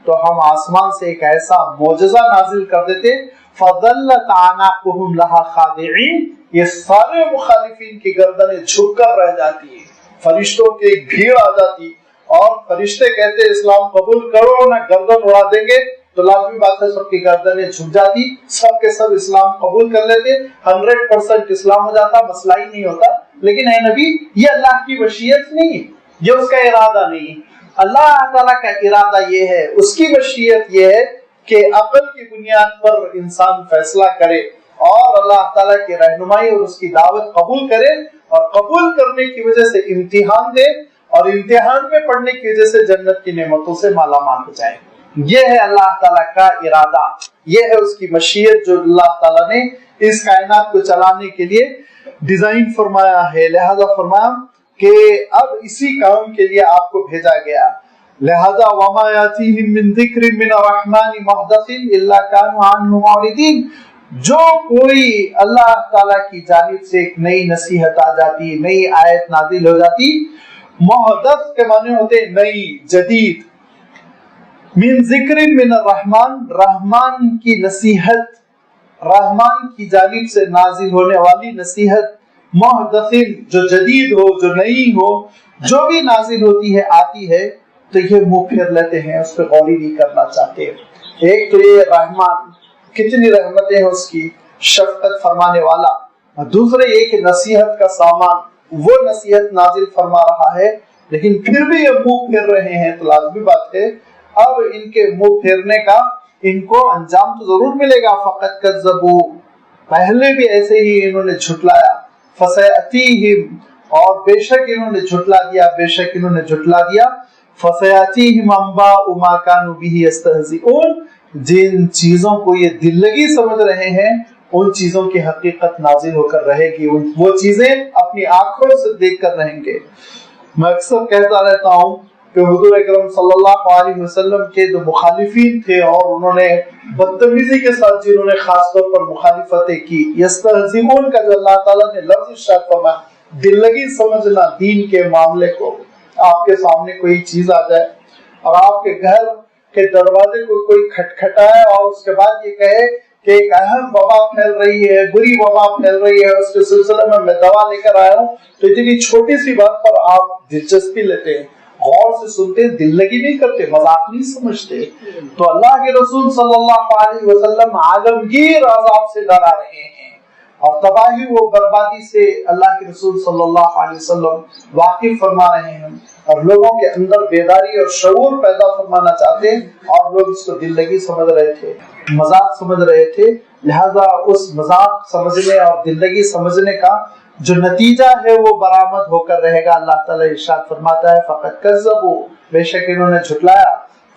تو ہم آسمان سے ایک ایسا معجزہ نازل کر دیتے۔ فظلت اعناقهم لها خاضعین، یہ سارے مخالفین کی گردنیں جھک کر رہ جاتی، فرشتوں کی ایک بھیڑ آ جاتی، اور فرشتے کہتے اسلام قبول کرو نہ گردن اڑا دیں گے، تو لازمی بات ہے سب کی گردنیں جھک جاتی، سب کے سب اسلام قبول کر لیتے، 100% اسلام ہو جاتا، مسئلہ ہی نہیں ہوتا۔ لیکن اے نبی، یہ اللہ کی مشیت نہیں، یہ اس کا ارادہ نہیں۔ اللہ تعالیٰ کا ارادہ یہ ہے، اس کی مشیت یہ ہے کہ عقل کی بنیاد پر انسان فیصلہ کرے اور اللہ تعالیٰ کی رہنمائی اور اس کی دعوت قبول کرے، اور قبول کرنے کی وجہ سے امتحان دے، اور امتحان میں پڑھنے کی وجہ سے جنت کی نعمتوں سے مالا مال ہو جائے۔ یہ ہے اللہ تعالیٰ کا ارادہ، یہ ہے اس کی مشیت جو اللہ تعالیٰ نے اس کائنات کو چلانے کے لیے ڈیزائن فرمایا ہے۔ لہذا فرمایا کہ اب اسی کام کے لیے آپ کو بھیجا گیا۔ لہذا وما یاتیہم من ذکر من الرحمن محدث الا كانوا عنہ معرضین، جو کوئی اللہ تعالیٰ کی جانب سے ایک نئی نصیحت آ جاتی، نئی آیت نازل ہو جاتی، محدث کے معنی ہوتے نئی، جدید، من ذکر من الرحمن، رحمان کی نصیحت، رحمان کی جانب سے نازل ہونے والی نصیحت، محدث جو جدید ہو، جو نئی ہو، جو بھی نازل ہوتی ہے، آتی ہے، تو یہ منہ پھیر لیتے ہیں، اس پہ غور ہی نہیں کرنا چاہتے۔ ایک تو یہ رحمان، کتنی رحمتیں ہیں اس کی، شفقت فرمانے والا، اور دوسرے یہ کہ نصیحت کا سامان، وہ نصیحت نازل فرما رہا ہے، لیکن پھر بھی یہ منہ پھیر رہے ہیں، تو لازمی بات ہے اب ان کے منہ پھیرنے کا ان کو انجام تو ضرور ملے گا۔ فقط کذبوا، پہلے بھی ایسے ہی انہوں نے جھٹلایا، فسیأتیہم، اور بے شک انہوں نے جھٹلا دیا، بے شک انہوں نے جھٹلا دیا، فسیأتیہم انباء ما کانوا بہ یستہزئون، جن چیزوں کو یہ دل لگی سمجھ رہے ہیں ان چیزوں کی حقیقت نازل ہو کر رہے گی، وہ چیزیں اپنی آنکھوں سے دیکھ کر رہیں گے۔ میں اکثر کہتا رہتا ہوں کہ حضور اکرم صلی اللہ علیہ وسلم کے جو مخالفین تھے اور انہوں نے بدتمیزی کے ساتھ جنہوں نے خاص طور پر مخالفتیں کی، یستہزئون کا جو اللہ تعالیٰ نے لفظ ارشاد فرمایا، دل لگی سمجھنا دین کے معاملے کو۔ آپ کے سامنے کوئی چیز آ جائے اور آپ کے گھر کے دروازے کو کوئی کھٹکھٹائے اور اس کے بعد یہ کہے کہ ایک اہم وبا پھیل رہی ہے، بری وبا پھیل رہی ہے، اس کے سلسلے میں دوا لے کر آیا ہوں، تو اتنی چھوٹی سی بات پر آپ دلچسپی لیتے ہیں، غور سے سنتے ہیں، دل لگی نہیں کرتے، مذاق نہیں سمجھتے۔ تو اللہ کے رسول صلی اللہ علیہ وسلم عالمگیر عذاب سے ڈرا رہے ہیں اور تباہی و بربادی سے اللہ کے رسول صلی اللہ علیہ وسلم واقف فرما رہے ہیں، اور لوگوں کے اندر بیداری اور شعور پیدا فرمانا چاہتے ہیں، اور لوگ اس کو دل لگی سمجھ رہے تھے، مذاق سمجھ رہے تھے۔ لہذا اس مذاق سمجھنے اور دل لگی سمجھنے کا جو نتیجہ ہے وہ برآمد ہو کر رہے گا۔ اللہ تعالیٰ ارشاد فرماتا ہے فقط کذبوا، بے شک انہوں نے جھٹلایا،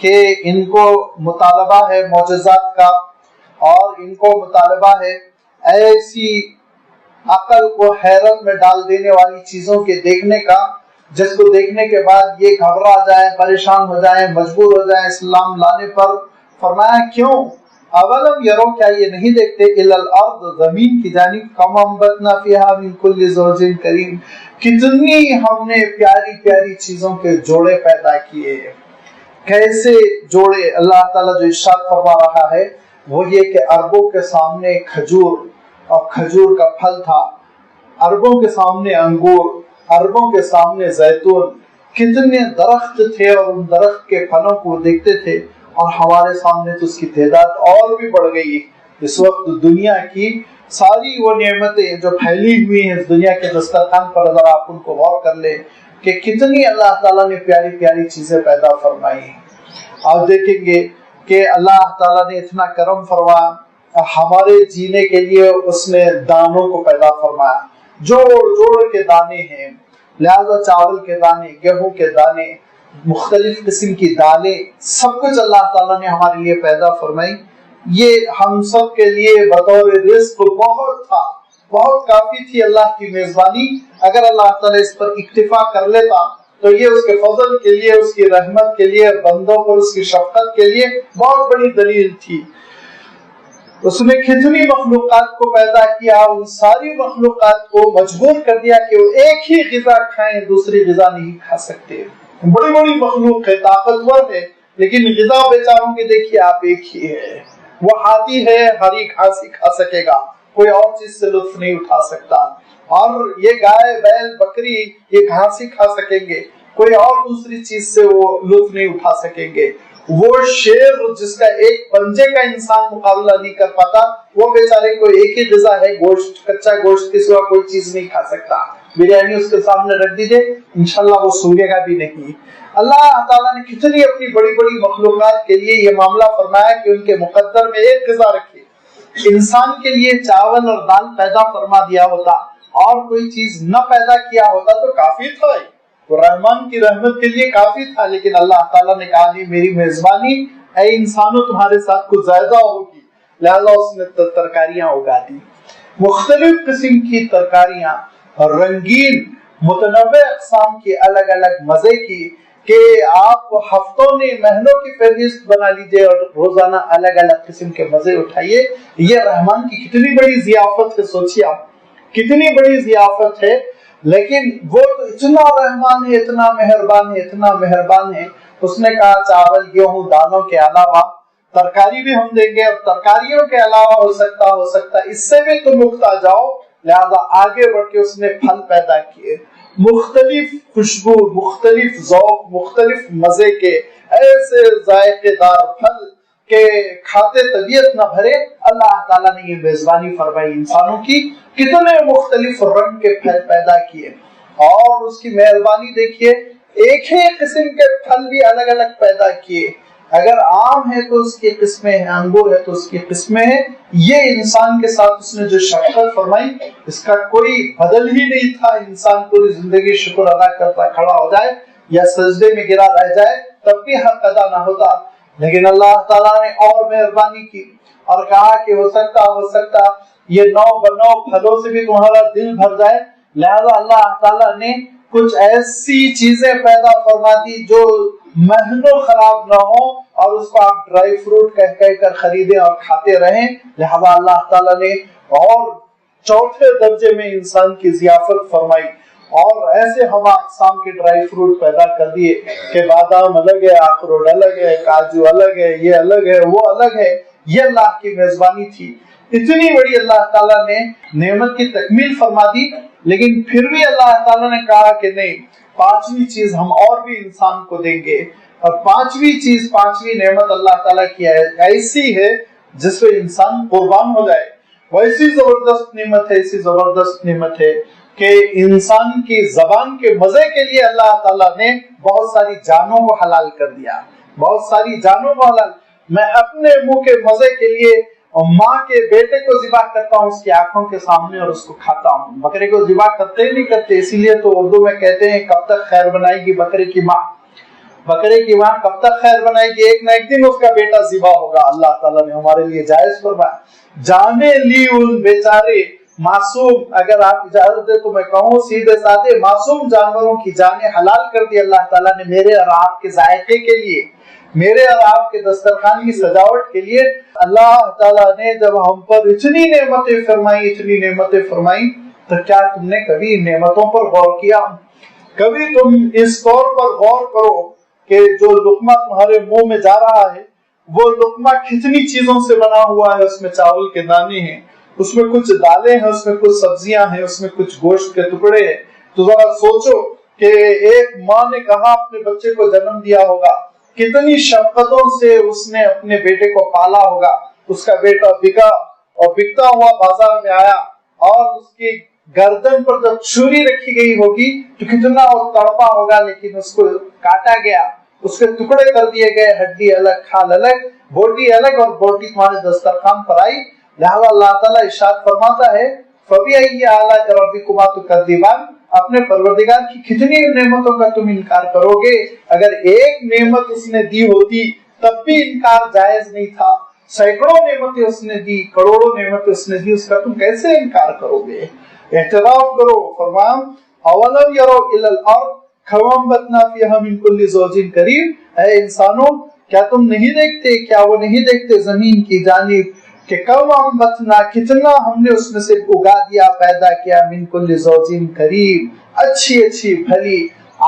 کہ ان کو مطالبہ ہے معجزات کا، اور ان کو مطالبہ ہے ایسی عقل کو حیرت میں ڈال دینے والی چیزوں کے دیکھنے کا، جس کو دیکھنے کے بعد یہ گھبرا جائیں، پریشان ہو جائیں، مجبور ہو جائیں اسلام لانے پر۔ فرمایا کیوں؟ اولم یرو، کیا یہ نہیں دیکھتے، الی الارض، زمین کی جانب، کم انبتنا فیہا من کل زوج کریم، کتنی ہم نے پیاری پیاری چیزوں کے جوڑے پیدا کیے۔ کیسے جوڑے؟ اللہ تعالیٰ جو ارشاد فرما رہا ہے وہ یہ کہ عربوں کے سامنے کھجور اور کھجور کا پھل تھا، عربوں کے سامنے انگور، عربوں کے سامنے زیتون، کتنے درخت تھے، اور ان درخت کے پھلوں کو دیکھتے تھے، اور ہمارے سامنے تو اس کی تعداد اور بھی بڑھ گئی۔ اس وقت دنیا کی ساری وہ نعمتیں جو پھیلی ہوئی ہیں اس دنیا کے دسترخوان پر، اگر آپ ان کو غور کر لیں کہ کتنی اللہ تعالیٰ نے پیاری پیاری چیزیں پیدا فرمائی ہیں۔ آپ دیکھیں گے کہ اللہ تعالیٰ نے اتنا کرم فرمایا، ہمارے جینے کے لیے اس نے دانوں کو پیدا فرمایا، جوڑ جوڑ کے دانے ہیں، لہذا چاول کے دانے، گیہوں کے دانے، مختلف قسم کی دالیں، سب کچھ اللہ تعالیٰ نے ہمارے لیے پیدا فرمائی۔ یہ ہم سب کے لیے بطور رزق بہت تھا، بہت کافی تھی اللہ کی میزبانی۔ اگر اللہ تعالیٰ اس پر اکتفا کر لیتا تو یہ اس کے فضل کے لیے، اس کی رحمت کے لیے، بندوں پر اس کی شفقت کے لیے بہت بڑی دلیل تھی۔ اس نے کتنی مخلوقات کو پیدا کیا، ان ساری مخلوقات کو مجبور کر دیا کہ وہ ایک ہی غذا کھائیں، دوسری غذا نہیں کھا سکتے۔ بڑی بڑی مخلوق ہے، طاقتور ہے، لیکن غذا بیچاروں کے دیکھیے آپ ایک ہی ہے۔ وہ ہاتھی ہے، ہری گھاس ہی کھا سکے گا، کوئی اور چیز سے لطف نہیں اٹھا سکتا، اور یہ گائے بیل بکری یہ گھاس ہی کھا سکیں گے، کوئی اور دوسری چیز سے وہ لطف نہیں اٹھا سکیں گے۔ وہ شیر جس کا ایک پنجے کا انسان مقابلہ نہیں کر پاتا، وہ بیچارے کو ایک ہی غذا ہے، گوشت، کچا گوشت کے سوا کوئی چیز نہیں کھا سکتا۔ بریانی اس کے سامنے رکھ دیجئے، انشاءاللہ وہ سوگے گا بھی نہیں۔ اللہ تعالیٰ نے کتنی اپنی بڑی بڑی مخلوقات کے لیے یہ معاملہ فرمایا کہ ان کے مقدر میں ایک غذا رکھے۔ انسان کے لیے چاول اور دال پیدا فرما دیا ہوتا اور کوئی چیز نہ پیدا کیا ہوتا تو کافی تھا، وہ رحمان کی رحمت کے لیے کافی تھا، لیکن اللہ تعالیٰ نے کہا نہیں، میری میزبانی اے انسانوں تمہارے ساتھ کچھ زیادہ ہوگی، لہذا اس نے ترکاریاں اگا دی، مختلف قسم کی ترکاریاں، رنگین متنوع اقسام کی، الگ الگ مزے کی، کہ آپ ہفتوں نے مہینوں کی فہرست بنا لیجئے اور روزانہ الگ الگ قسم کے مزے اٹھائیے۔ یہ رحمان کی کتنی بڑی ضیافت ہے، سوچیے آپ کتنی بڑی ضیافت ہے، لیکن وہ تو اتنا رحمان ہے، اتنا مہربان ہے، اتنا مہربان ہے، اس نے کہا چاول گیہوں دانوں کے علاوہ ترکاری بھی ہم دیں گے، اور ترکاریوں کے علاوہ ہو سکتا اس سے بھی تم اکتا جاؤ، لہذا آگے بڑھ کے اس نے پھل پیدا کیے، مختلف خوشبو، مختلف ذوق، مختلف مزے کے ایسے ذائقے دار پھل کہ کھاتے طبیعت نہ بھرے۔ اللہ تعالیٰ نے یہ میزبانی فرمائی انسانوں کی، کتنے مختلف رنگ کے پھل پیدا کیے، اور اس کی مہربانی دیکھیے، ایک ہی قسم کے پھل بھی الگ الگ پیدا کیے۔ اگر آم ہے تو اس کی قسمیں ہیں، انگور ہے تو اس کی قسمیں ہیں، یہ انسان کے ساتھ اس نے جو شفقت فرمائی اس کا کوئی بدل ہی نہیں تھا۔ انسان پوری زندگی شکر ادا کرتا کھڑا ہو جائے یا سجدے میں گرا رہ جائے تب بھی حق ادا نہ ہوتا، لیکن اللہ تعالیٰ نے اور مہربانی کی اور کہا کہ ہو سکتا یہ نو بنو پھلوں سے بھی تمہارا دل بھر جائے، لہذا اللہ تعالیٰ نے کچھ ایسی چیزیں پیدا فرما دی جو مہینوں خراب نہ ہو، اور اس کو آپ ڈرائی فروٹ کہہ کر خریدیں اور کھاتے رہیں، لہذا اللہ تعالیٰ نے اور چوتھے درجے میں انسان کی ضیافت فرمائی، اور ایسے ہم اقسام کے ڈرائی فروٹ پیدا کر دیے کہ بادام الگ ہے، اخروٹ الگ ہے، کاجو الگ ہے، یہ الگ ہے، وہ الگ ہے۔ یہ اللہ کی میزبانی تھی، اتنی بڑی اللہ تعالیٰ نے نعمت کی تکمیل فرما دی، لیکن پھر بھی اللہ تعالیٰ نے کہا کہ نہیں، پانچویں چیز ہم اور بھی انسان کو دیں گے، اور پانچویں نعمت اللہ تعالیٰ کی ایسی ہے جس پہ انسان قربان ہو جائے، وہ ایسی زبردست نعمت ہے کہ انسان کی زبان کے مزے کے لیے اللہ تعالیٰ نے بہت ساری جانوں کو حلال کر دیا، بہت ساری جانوں کو حلال۔ میں اپنے منہ کے مزے کے لیے ماں کے بیٹے کو ذبح کرتا ہوں اس کی آنکھوں کے سامنے اور اس کو کھاتا ہوں۔ بکرے کو ذبح کرتے ہی نہیں کرتے، اسی لیے تو اردو میں کہتے ہیں کب تک خیر بنائے گی بکرے کی ماں۔ بکرے کی ماں کب تک خیر بنائے گی؟ ایک نہ ایک دن اس کا بیٹا ذبح ہوگا. اللہ تعالیٰ نے ہمارے لیے جائز فرمایا. جانے لی ان بیچارے معصوم، اگر آپ اجازت دے تو میں کہوں سیدھے سادھے معصوم جانوروں کی جانیں حلال کر دی اللہ تعالیٰ نے میرے اور آپ کے ذائقے کے لیے، میرے اور آپ کے دسترخوان کی سجاوٹ کے لیے. اللہ تعالیٰ نے جب ہم پر اتنی نعمتیں فرمائی تو کیا تم نے کبھی ان نعمتوں پر غور کیا؟ کبھی تم اس طور پر غور کرو کہ جو لقمہ تمہارے منہ میں جا رہا ہے وہ لقمہ کتنی چیزوں سے بنا ہوا ہے. اس میں چاول کے دانے ہیں، اس میں کچھ دالیں ہیں، اس میں کچھ سبزیاں ہیں، اس میں کچھ گوشت کے ٹکڑے ہیں. تو ذرا سوچو کہ ایک ماں نے کہاں اپنے بچے کو جنم دیا ہوگا، کتنی شفقتوں سے اس نے اپنے بیٹے کو پالا ہوگا. اس کا بیٹا بکا اور بکتا ہوا بازار میں آیا اور اس کی گردن پر جب چھری رکھی گئی ہوگی تو کتنا وہ تڑپا ہوگا، لیکن اس کو کاٹا گیا، اس کے ٹکڑے کر دیے گئے، ہڈی الگ، کھال الگ، بوٹی الگ، اور بوٹی تمہارے دسترخوان پر آئی. لہذا اللہ تعالیٰ ارشاد فرماتا ہے فَبِأَيِّ آلَاءِ رَبِّكُمَا تُكَذِّبَانِ، اپنے پروردگار کی کتنی نعمتوں کا تم انکار کرو گے. اگر ایک نعمت اس نے دی ہوتی تب بھی انکار جائز نہیں تھا. سینکڑوں نعمتیں اس نے دی، کروڑوں نعمتیں اس نے دی، اس کا تم کیسے انکار کرو گے؟ اعتراف کرو. فرمایا اولم یروا الی الارض کما انبتنا فیہا من کل زوج کریم، اے انسانوں کیا تم نہیں دیکھتے، کیا وہ نہیں دیکھتے زمین کی جانب کہ کم انبتنا کتنا ہم نے اس میں سے اگا دیا، پیدا کیا، من کل زوج کریم، اچھی اچھی بھلی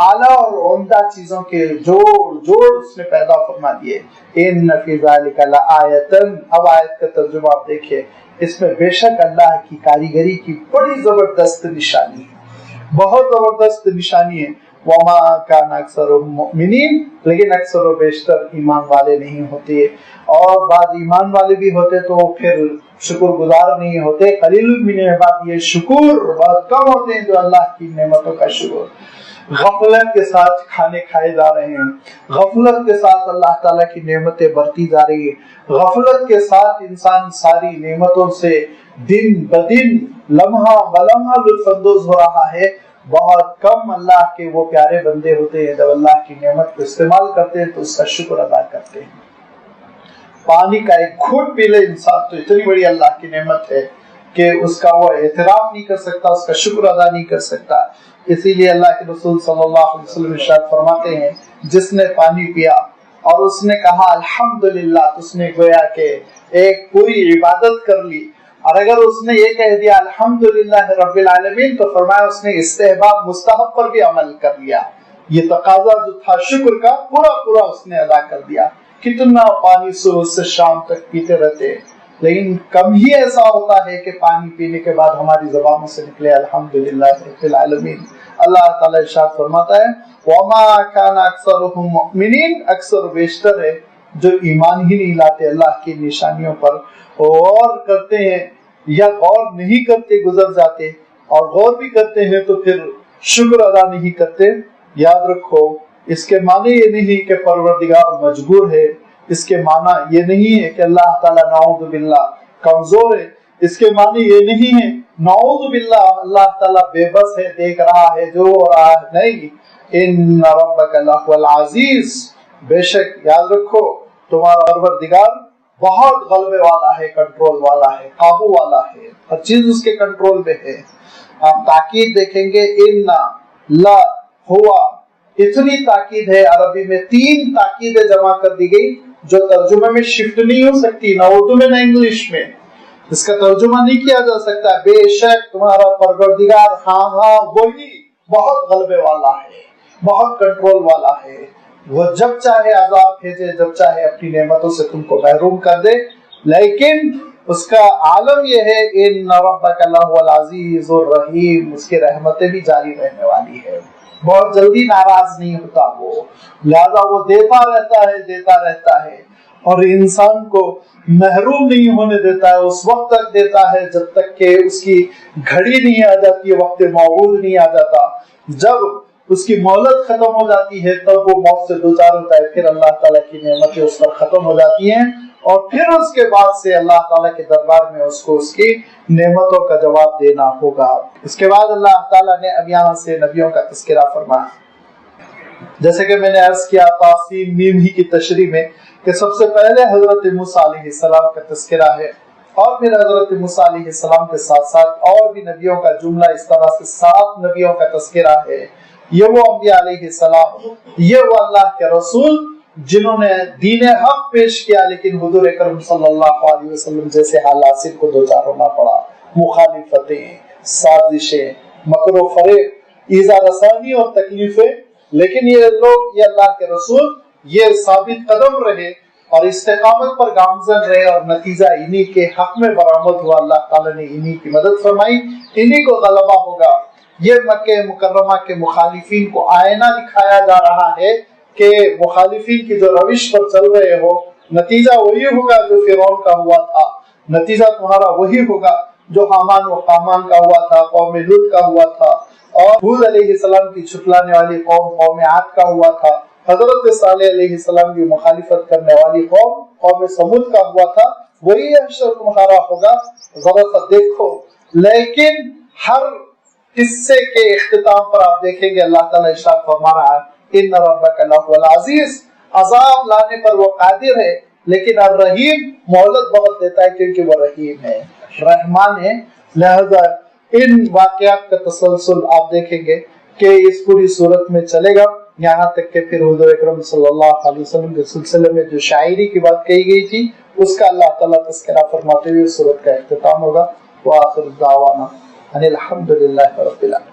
اعلیٰ اور عمدہ چیزوں کے جوڑ اس نے پیدا فرما دیے. ان فی ذلک لآیۃ، اب آیت کا ترجمہ آپ دیکھیں، اس میں بے شک اللہ کی کاریگری کی بڑی زبردست نشانی ہے، بہت زبردست نشانی ہے. وما کان اکثرهم مؤمنین، لیکن اکثر و بیشتر ایمان والے نہیں ہوتے، اور بعض ایمان والے بھی ہوتے تو پھر شکر گزار نہیں ہوتے. قلیل من عبادی الشکور، بہت کم ہوتے ہیں جو اللہ کی نعمتوں کا شکر. غفلت کے ساتھ کھانے کھائے جا رہے ہیں، غفلت کے ساتھ اللہ تعالیٰ کی نعمتیں بڑھتی جا رہی ہیں، غفلت کے ساتھ انسان ساری نعمتوں سے دن بدن لمحہ بلمحہ لطف اندوز ہو رہا ہے. بہت کم اللہ کے وہ پیارے بندے ہوتے ہیں جب اللہ کی نعمت کو استعمال کرتے ہیں تو اس کا شکر ادا کرتے ہیں. پانی کا ایک گھونٹ پی لے انسان تو اتنی بڑی اللہ کی نعمت ہے کہ اس کا وہ اعتراف نہیں کر سکتا، اس کا شکر ادا نہیں کر سکتا. اسی لیے اللہ کے رسول صلی اللہ علیہ وسلم ارشاد فرماتے ہیں جس نے پانی پیا اور اس نے کہا الحمدللہ، تو اس نے گویا کہ ایک پوری عبادت کر لی. اور اگر اس نے یہ کہہ دیا الحمدللہ رب العالمین تو فرمایا اس نے استحباب مستحب پر بھی عمل کر لیا. یہ تقاضا جو تھا شکر کا پورا اس نے ادا کر دیا. کتنا پانی صبح سے شام تک پیتے رہتے، لیکن کم ہی ایسا ہوتا ہے کہ پانی پینے کے بعد ہماری زبانوں سے نکلے الحمدللہ رب العالمین. اللہ تعالیٰ ارشاد فرماتا ہے وما کان اکثرهم مؤمنین، اکثر بیشتر ہے جو ایمان ہی نہیں لاتے اللہ کی نشانیوں پر، غور کرتے ہیں یا غور نہیں کرتے گزر جاتے، اور غور بھی کرتے ہیں تو پھر شکر ادا نہیں کرتے. یاد رکھو اس کے معنی یہ نہیں کہ پروردگار مجبور ہے، اس کے معنی یہ نہیں ہے کہ اللہ تعالیٰ نعوذ باللہ کمزور ہے، اس کے معنی یہ نہیں ہے نعوذ باللہ اللہ تعالیٰ بے بس ہے، دیکھ رہا ہے جو ہو رہا ہے. نہیں، ان ربک لہو العزیز، بے شک یاد رکھو تمہارا پروردگار بہت غلبے والا ہے، کنٹرول والا ہے، قابو والا ہے، ہر چیز اس کے کنٹرول میں ہے. آپ تاکید دیکھیں گے ان لا ہوا، اتنی تاکید ہے. عربی میں 3 تاکیدیں جمع کر دی گئی جو ترجمے میں شفٹ نہیں ہو سکتی، نہ اردو میں نہ انگلش میں. اس کا ترجمہ نہیں کیا جا سکتا. بے شک تمہارا پروردگار، ہاں وہی بہت غلبے والا ہے، بہت کنٹرول والا ہے. وہ جب چاہے عذاب بھیجے، جب چاہے اپنی نعمتوں سے تم کو محروم کر دے، لیکن اس کا عالم یہ ہے ان ربک لہو العزیز الرحیم، اس کی رحمتیں بھی جاری رہنے والی ہے، بہت جلدی ناراض نہیں ہوتا وہ، لہذا وہ دیتا رہتا ہے اور انسان کو محروم نہیں ہونے دیتا ہے. اس وقت تک دیتا ہے جب تک کہ اس کی گھڑی نہیں آ جاتی، وقت موعود نہیں آ جاتا. جب اس کی مہلت ختم ہو جاتی ہے تب وہ موت سے دوچار ہوتا ہے، پھر اللہ تعالیٰ کی نعمتیں اس پر ختم ہو جاتی ہیں، اور پھر اس کے بعد سے اللہ تعالیٰ کے دربار میں اس کو اس کی نعمتوں کا جواب دینا ہوگا. اس کے بعد اللہ تعالیٰ نے اب یہاں سے نبیوں کا تذکرہ فرمایا. جیسے کہ میں نے عرض کیا تاسین میم ہی کی تشریح میں کہ سب سے پہلے حضرت موسیٰ علیہ السلام کا تذکرہ ہے، اور پھر حضرت موسیٰ علیہ السلام کے ساتھ ساتھ اور بھی نبیوں کا جملہ، اس طرح سے 7 نبیوں کا تذکرہ ہے۔ یہ وہ انبیاء علیہ السلام، یہ وہ اللہ کے رسول جنہوں نے دین حق پیش کیا، لیکن حضور اکرم صلی اللہ علیہ وسلم جیسے حالات سے کو دوچار ہونا پڑا، مخالفتیں، سازشیں، مکر و فریب، ایذا رسانی اور تکلیفیں، لیکن یہ لوگ، یہ اللہ کے رسول یہ ثابت قدم رہے اور استقامت پر گامزن رہے، اور نتیجہ انہی کے حق میں برآمد ہوا۔ اللہ تعالیٰ نے انہی کی مدد فرمائی، انہی کو غلبہ ہوگا۔ یہ مکہ مکرمہ کے مخالفین کو آئینہ دکھایا جا رہا ہے کہ مخالفین کی جو روش پر چل رہے ہو، نتیجہ وہی ہوگا جو فرعون کا ہوا تھا، نتیجہ تمہارا وہی ہوگا جو حامان و قامان کا ہوا تھا، قوم لوط کا ہوا تھا، اور حود علیہ السلام کی چھٹلانے والی قوم عاد کا ہوا تھا، حضرت صالح علیہ السلام کی مخالفت کرنے والی قوم سمود کا ہوا تھا، وہی حشر تمہارا ہوگا، ذرا سا دیکھو۔ لیکن ہر قصے کے اختتام پر آپ دیکھیں گے اللہ تعالیٰ ارشاد فرما رہا ہے ان ربک لہو العزیز، عذاب لانے پر وہ قادر ہے، لیکن الرحیم، مہلت بہت دیتا ہے کیونکہ وہ رحیم ہے، رحمان ہے۔ لہذا ان واقعات کا تسلسل آپ دیکھیں گے کہ اس پوری صورت میں چلے گا، یہاں تک کہ پھر حضور اکرم صلی اللہ علیہ وسلم کے سلسلے میں جو شاعری کی بات کہی گئی تھی اس کا اللہ تعالیٰ تذکرہ فرماتے ہوئے صورت کا اختتام ہوگا۔ وآخر دعوانا ان الحمد للہ رب العالمین۔